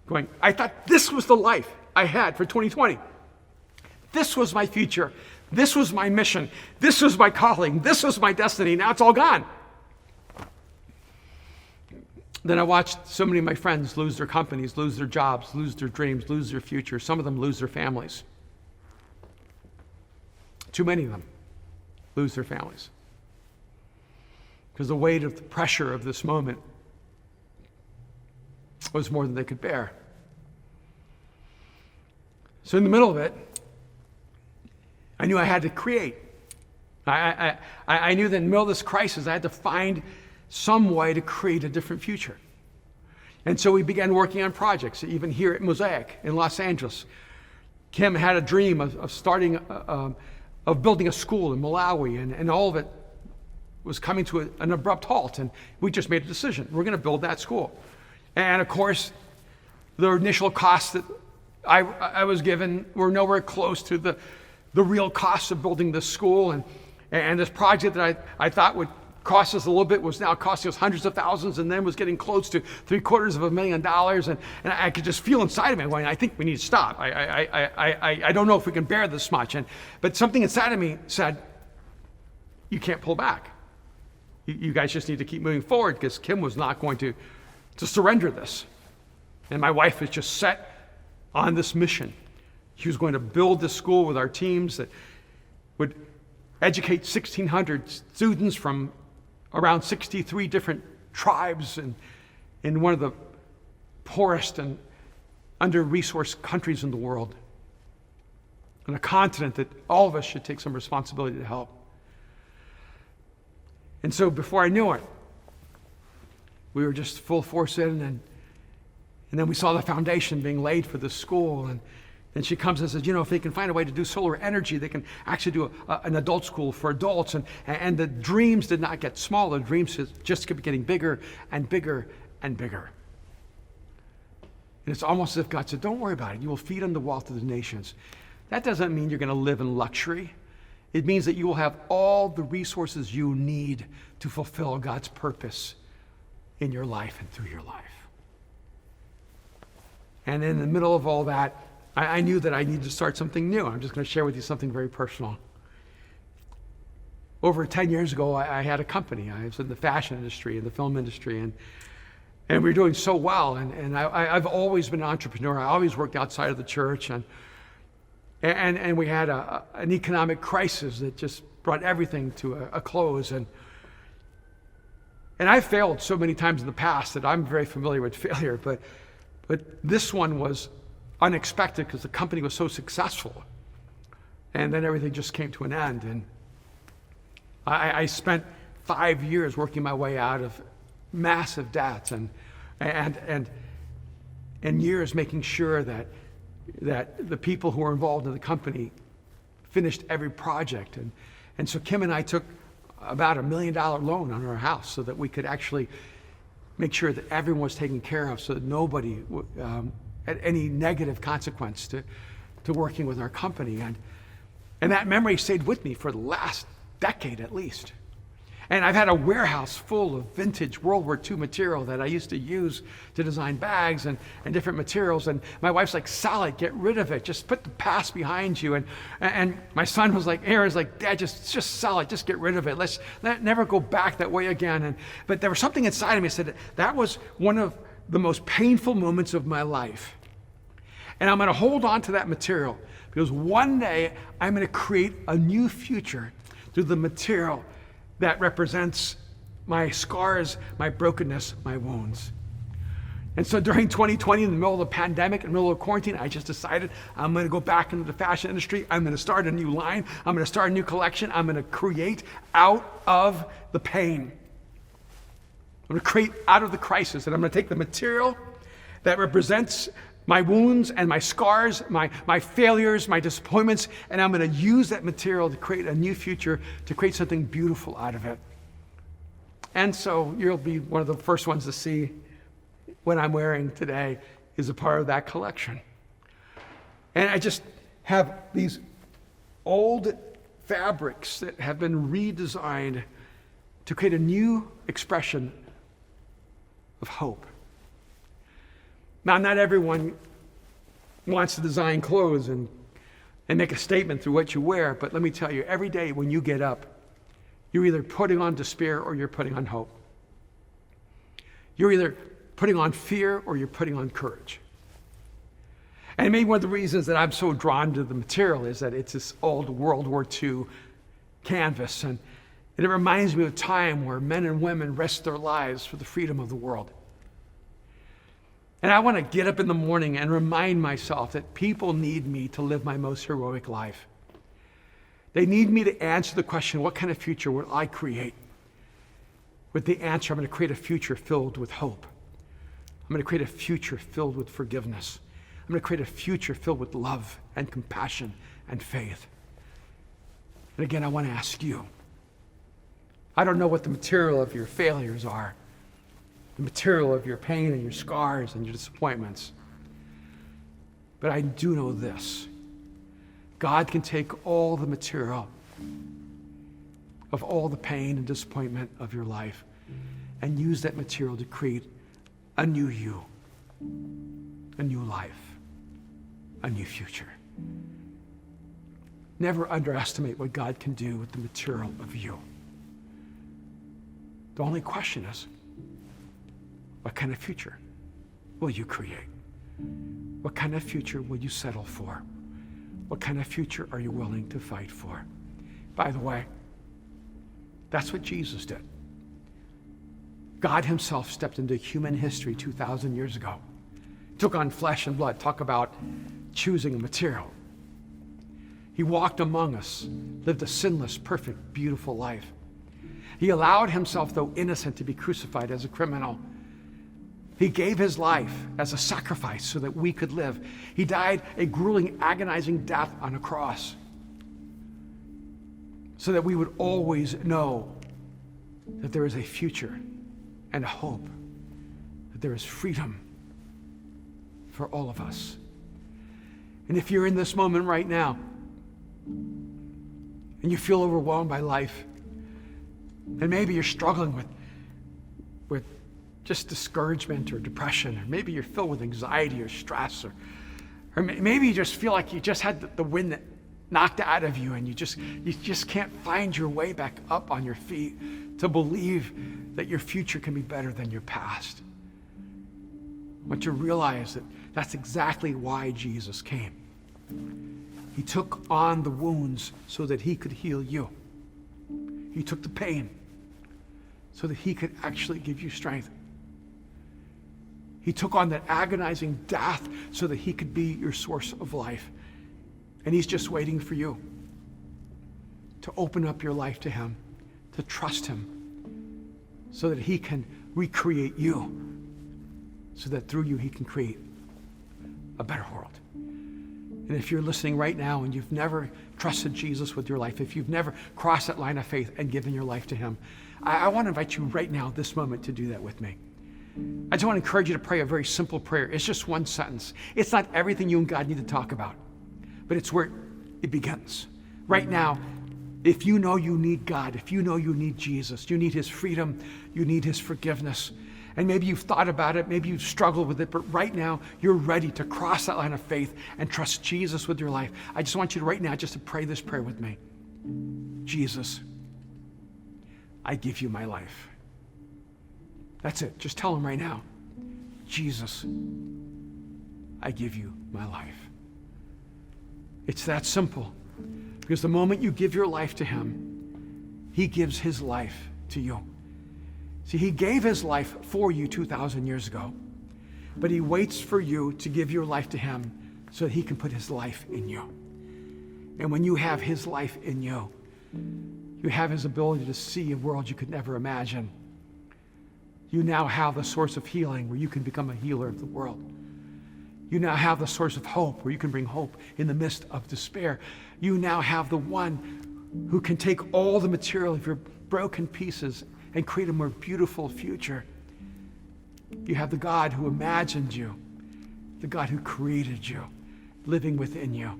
Going, I thought this was the life I had for 2020. This was my future. This was my mission. This was my calling. This was my destiny. Now it's all gone. Then I watched so many of my friends lose their companies, lose their jobs, lose their dreams, lose their future. Some of them lose their families. Too many of them lose their families. Because the weight of the pressure of this moment was more than they could bear. So in the middle of it, I knew I had to create. I knew that in the middle of this crisis, I had to find some way to create a different future. And so we began working on projects, even here at Mosaic in Los Angeles. Kim had a dream of starting, of building a school in Malawi, and all of it was coming to an abrupt halt, and we just made a decision. We're going to build that school. And of course, the initial costs that I was given were nowhere close to the real costs of building this school. And this project that I thought would cost us a little bit was now costing us hundreds of thousands, and then was getting close to $750,000. And I could just feel inside of me going, I think we need to stop. I don't know if we can bear this much. But something inside of me said, you can't pull back. You guys just need to keep moving forward, because Kim was not going to surrender this. And my wife was just set on this mission. She was going to build this school with our teams that would educate 1,600 students from around 63 different tribes in one of the poorest and under-resourced countries in the world, on a continent that all of us should take some responsibility to help. And so before I knew it, we were just full force in, and then we saw the foundation being laid for this school. And then she comes and says, if they can find a way to do solar energy, they can actually do an adult school for adults. And the dreams did not get smaller. The dreams just kept getting bigger and bigger and bigger. And it's almost as if God said, don't worry about it. You will feed on the wealth of the nations. That doesn't mean you're going to live in luxury. It means that you will have all the resources you need to fulfill God's purpose in your life and through your life. And in the middle of all that, I knew that I needed to start something new. I'm just going to share with you something very personal. Over 10 years ago, I had a company. I was in the fashion industry, in the film industry, and we were doing so well. And I've always been an entrepreneur. I always worked outside of the church, and we had an economic crisis that just brought everything to a close. And I've failed so many times in the past that I'm very familiar with failure, but this one was unexpected because the company was so successful. And then everything just came to an end. And I spent 5 years working my way out of massive debts and years making sure that the people who were involved in the company finished every project. And so Kim and I took about $1 million loan on our house so that we could actually make sure that everyone was taken care of, so that nobody had any negative consequence to working with our company. And that memory stayed with me for the last decade at least. And I've had a warehouse full of vintage World War II material that I used to use to design bags and different materials. And my wife's like, Sally, get rid of it. Just put the past behind you. And my son was like, Aaron's like, Dad, just sell it. Just get rid of it. Let's never go back that way again. But there was something inside of me that said that was one of the most painful moments of my life. And I'm going to hold on to that material because one day I'm going to create a new future through the material that represents my scars, my brokenness, my wounds. And so during 2020, in the middle of the pandemic, in the middle of quarantine, I just decided I'm going to go back into the fashion industry. I'm going to start a new line. I'm going to start a new collection. I'm going to create out of the pain. I'm going to create out of the crisis. And I'm going to take the material that represents my wounds and my scars, my failures, my disappointments, and I'm going to use that material to create a new future, to create something beautiful out of it. And so you'll be one of the first ones to see what I'm wearing today is a part of that collection. And I just have these old fabrics that have been redesigned to create a new expression of hope. Now, not everyone wants to design clothes and make a statement through what you wear, but let me tell you, every day when you get up, you're either putting on despair or you're putting on hope. You're either putting on fear or you're putting on courage. And maybe one of the reasons that I'm so drawn to the material is that it's this old World War II canvas, and it reminds me of a time where men and women risked their lives for the freedom of the world. And I want to get up in the morning and remind myself that people need me to live my most heroic life. They need me to answer the question, what kind of future will I create? With the answer, I'm going to create a future filled with hope. I'm going to create a future filled with forgiveness. I'm going to create a future filled with love and compassion and faith. And again, I want to ask you, I don't know what the material of your failures are, the material of your pain and your scars and your disappointments. But I do know this. God can take all the material of all the pain and disappointment of your life and use that material to create a new you, a new life, a new future. Never underestimate what God can do with the material of you. The only question is, what kind of future will you create? What kind of future will you settle for? What kind of future are you willing to fight for? By the way, that's what Jesus did. God himself stepped into human history 2,000 years ago. He took on flesh and blood. Talk about choosing a material. He walked among us, lived a sinless, perfect, beautiful life. He allowed himself, though innocent, to be crucified as a criminal. He gave his life as a sacrifice so that we could live. He died a grueling, agonizing death on a cross so that we would always know that there is a future and a hope, that there is freedom for all of us. And if you're in this moment right now and you feel overwhelmed by life, and maybe you're struggling with just discouragement or depression, or maybe you're filled with anxiety or stress, or maybe you just feel like you just had the wind that knocked out of you and you just can't find your way back up on your feet to believe that your future can be better than your past. I want you to realize that that's exactly why Jesus came. He took on the wounds so that he could heal you. He took the pain so that he could actually give you strength. He took on that agonizing death so that he could be your source of life. And he's just waiting for you to open up your life to him, to trust him, so that he can recreate you, so that through you he can create a better world. And if you're listening right now and you've never trusted Jesus with your life, if you've never crossed that line of faith and given your life to him, I want to invite you right now, this moment, to do that with me. I just want to encourage you to pray a very simple prayer. It's just one sentence. It's not everything you and God need to talk about, but it's where it begins. Right now, If you know you need God, if you know you need Jesus, you need his freedom, you need his forgiveness, and maybe you've thought about it, maybe you've struggled with it, but right now you're ready to cross that line of faith and trust Jesus with your life. I just want you to right now just to pray this prayer with me. Jesus, I give you my life. That's it. Just tell him right now. Jesus, I give you my life. It's that simple. Because the moment you give your life to him, he gives his life to you. See, he gave his life for you 2,000 years ago, but he waits for you to give your life to him so that he can put his life in you. And when you have his life in you, you have his ability to see a world you could never imagine. You now have the source of healing where you can become a healer of the world. You now have the source of hope where you can bring hope in the midst of despair. You now have the one who can take all the material of your broken pieces and create a more beautiful future. You have the God who imagined you, the God who created you, living within you.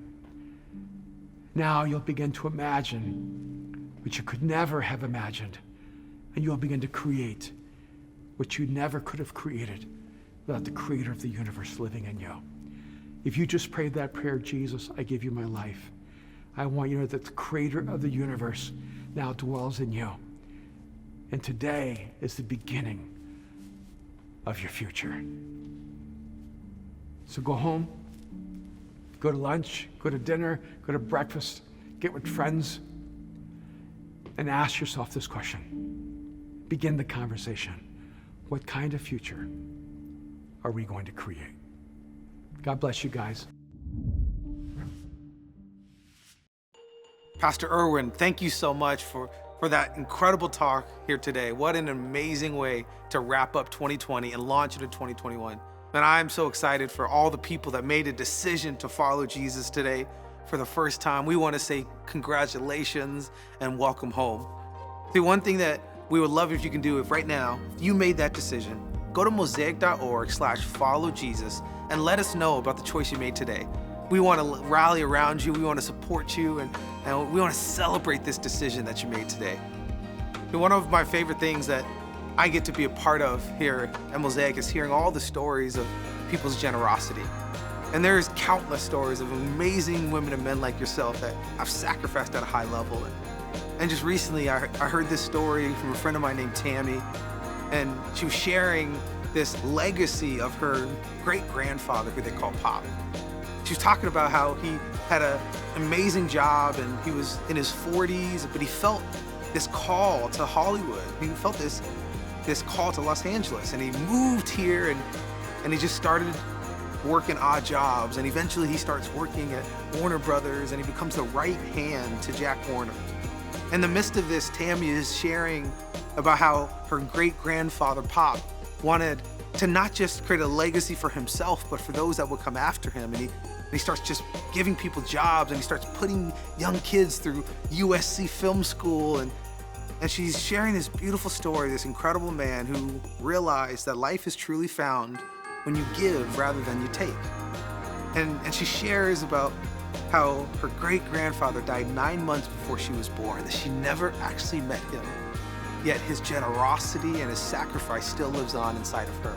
Now you'll begin to imagine what you could never have imagined, and you'll begin to create what you never could have created without the creator of the universe living in you. If you just prayed that prayer, Jesus, I give you my life, I want you to know that the creator of the universe now dwells in you. And today is the beginning of your future. So go home, go to lunch, go to dinner, go to breakfast, get with friends, and ask yourself this question. Begin the conversation. What kind of future are we going to create? God bless you guys. Pastor Erwin, thank you so much for that incredible talk here today. What an amazing way to wrap up 2020 and launch into 2021. And I'm so excited for all the people that made a decision to follow Jesus today for the first time. We want to say congratulations and welcome home. See, one thing that we would love if you can do, if right now you made that decision, go to mosaic.org/follow-Jesus and let us know about the choice you made today. We want to rally around you, we want to support you, and we want to celebrate this decision that you made today. And one of my favorite things that I get to be a part of here at Mosaic is hearing all the stories of people's generosity. And there's countless stories of amazing women and men like yourself that have sacrificed at a high level. And just recently, I heard this story from a friend of mine named Tammy, and she was sharing this legacy of her great-grandfather, who they call Pop. She was talking about how he had an amazing job and he was in his 40s, but he felt this call to Hollywood. He felt this call to Los Angeles, and he moved here and he just started working odd jobs, and eventually he starts working at Warner Brothers, and he becomes the right hand to Jack Warner. In the midst of this, Tammy is sharing about how her great-grandfather Pop wanted to not just create a legacy for himself, but for those that would come after him. And he starts just giving people jobs, and he starts putting young kids through USC film school. And she's sharing this beautiful story, this incredible man who realized that life is truly found when you give rather than you take. And she shares about how her great-grandfather died 9 months before she was born, that she never actually met him. Yet his generosity and his sacrifice still lives on inside of her.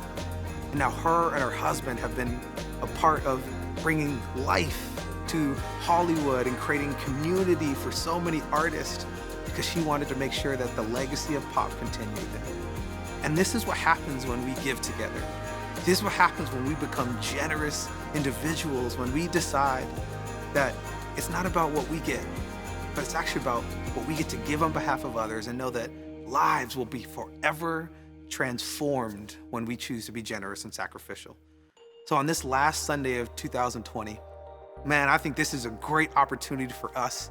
And now her and her husband have been a part of bringing life to Hollywood and creating community for so many artists, because she wanted to make sure that the legacy of Pop continued. And this is what happens when we give together. This is what happens when we become generous individuals, when we decide that it's not about what we get, but it's actually about what we get to give on behalf of others, and know that lives will be forever transformed when we choose to be generous and sacrificial. So on this last Sunday of 2020, man, I think this is a great opportunity for us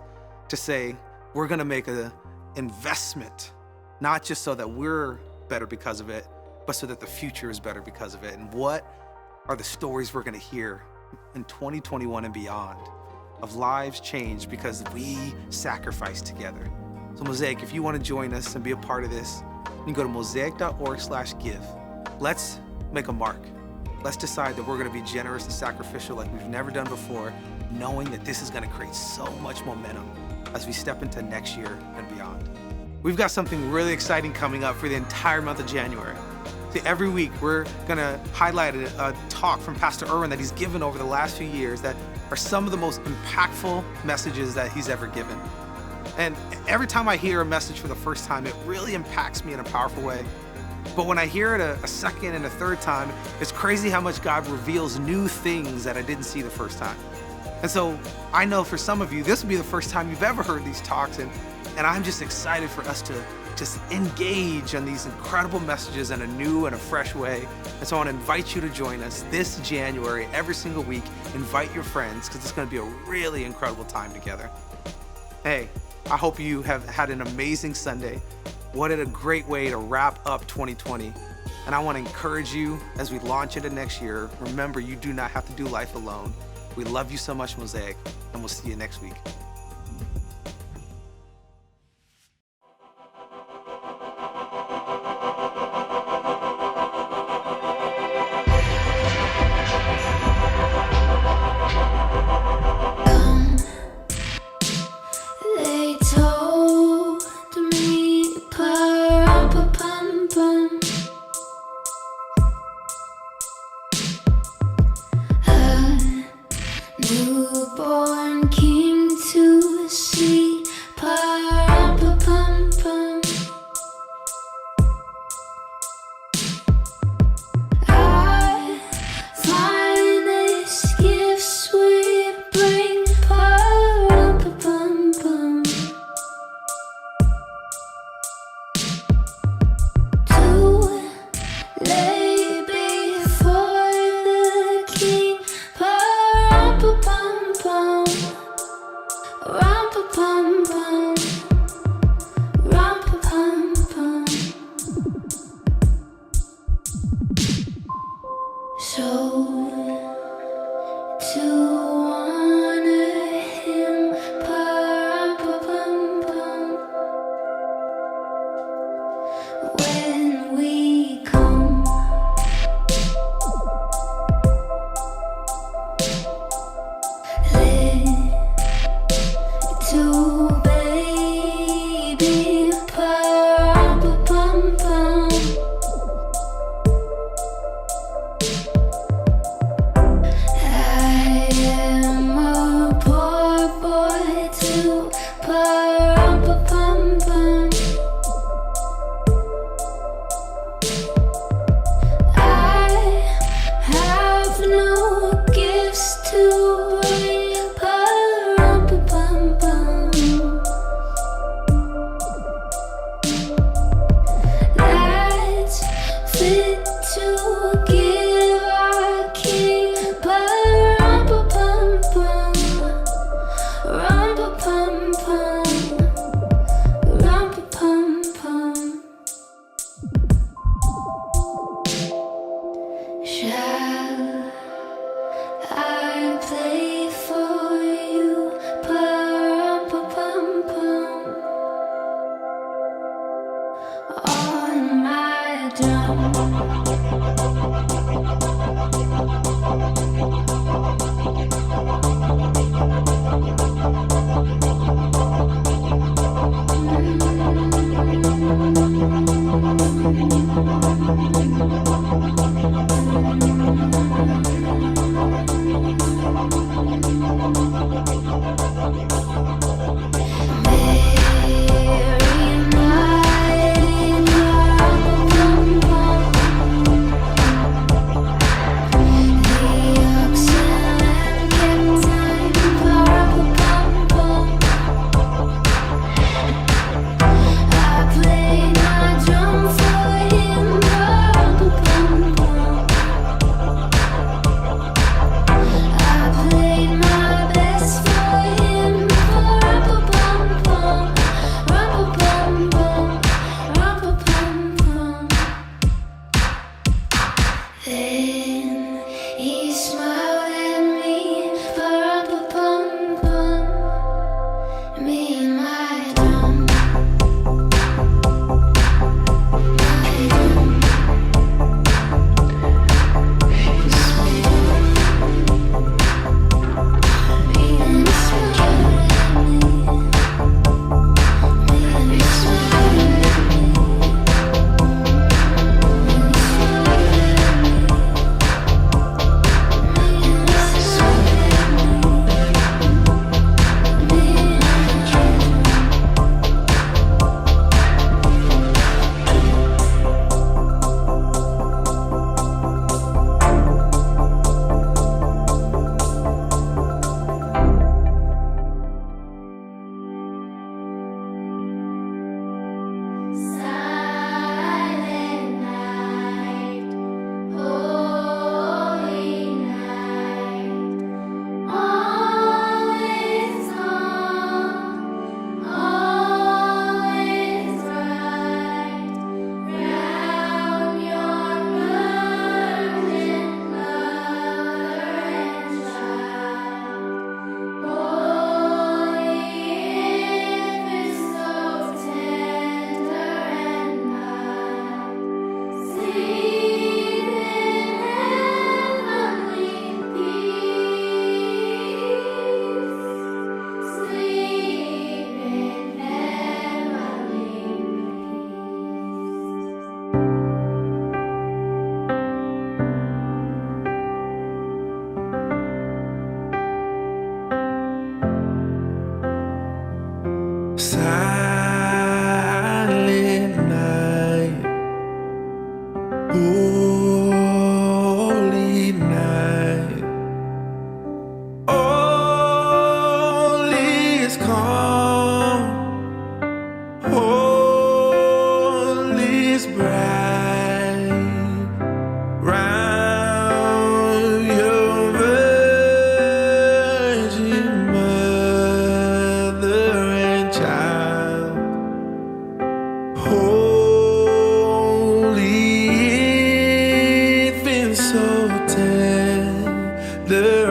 to say, we're gonna make an investment, not just so that we're better because of it, but so that the future is better because of it. And what are the stories we're gonna hear in 2021 and beyond of lives changed because we sacrifice together? So Mosaic, if you want to join us and be a part of this, you can go to mosaic.org/give. Let's make a mark. Let's decide that we're going to be generous and sacrificial like we've never done before, knowing that this is going to create so much momentum as we step into next year and beyond. We've got something really exciting coming up for the entire month of January. See, every week we're gonna highlight a talk from Pastor Erwin that he's given over the last few years that are some of the most impactful messages that he's ever given. And every time I hear a message for the first time, it really impacts me in a powerful way. But when I hear it a second and a third time, it's crazy how much God reveals new things that I didn't see the first time. And so I know for some of you, this will be the first time you've ever heard these talks, and I'm just excited for us to just engage on these incredible messages in a new and a fresh way. And so I want to invite you to join us this January, every single week. Invite your friends, because it's going to be a really incredible time together. Hey, I hope you have had an amazing Sunday. What a great way to wrap up 2020. And I want to encourage you as we launch into next year, remember, you do not have to do life alone. We love you so much, Mosaic, and we'll see you next week. They told me, pa-rum-pa-pum-pum, a newborn king to see, pa-rum-pa-pum-pum. I finest gifts we bring, pa-rum-pa-pum-pum, to lay before the king, pa-rum-pa-pum-pum, rum-pa-pum-pum, rum-pa-pum-pum. So to honor him, pa-rum-pa-pum-pum, when we come, little baby, pa-rum-pa-pum-pum, I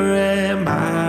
am I?